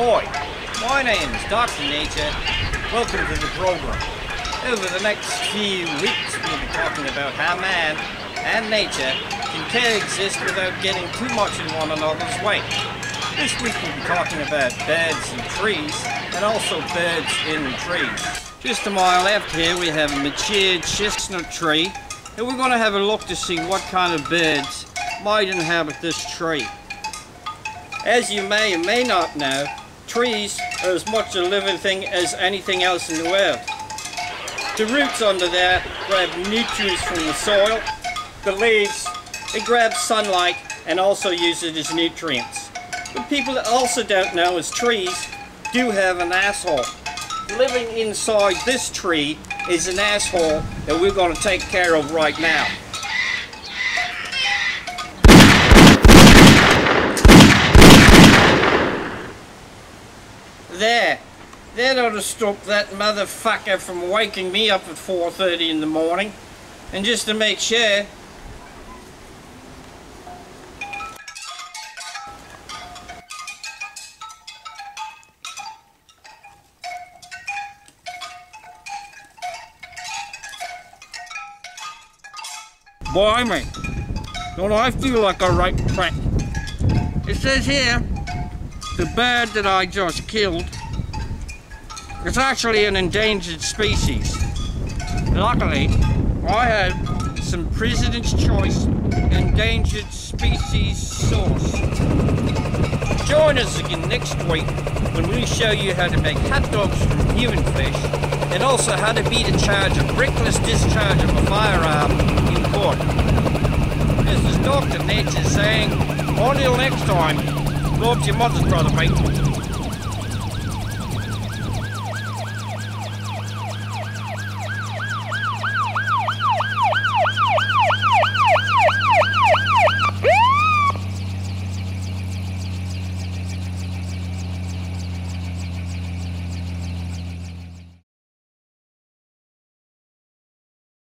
Ahoy! My name's Dr. Nature. Welcome to the program. Over the next few weeks we'll be talking about how man and nature can coexist without getting too much in one another's way. This week we'll be talking about birds and trees, and also birds in trees. Just to my left here we have a matured chestnut tree, and we're going to have a look to see what kind of birds might inhabit this tree. As you may or may not know, trees are as much a living thing as anything else in the world. The roots under there grab nutrients from the soil. The leaves, they grab sunlight and also use it as nutrients. What people also don't know is trees do have an asshole. Living inside this tree is an asshole that we're going to take care of right now. That ought to stop that motherfucker from waking me up at 4:30 in the morning. And just to make sure, blimey, don't I feel like a right prick. It says here, the bird that I just killed is actually an endangered species. Luckily, I had some President's Choice endangered species sauce. Join us again next week when we show you how to make hot dogs from human fish, and also how to beat a charge of reckless discharge of a firearm in court. This is Dr. Nature saying, until next time, love your mother's brother, mate.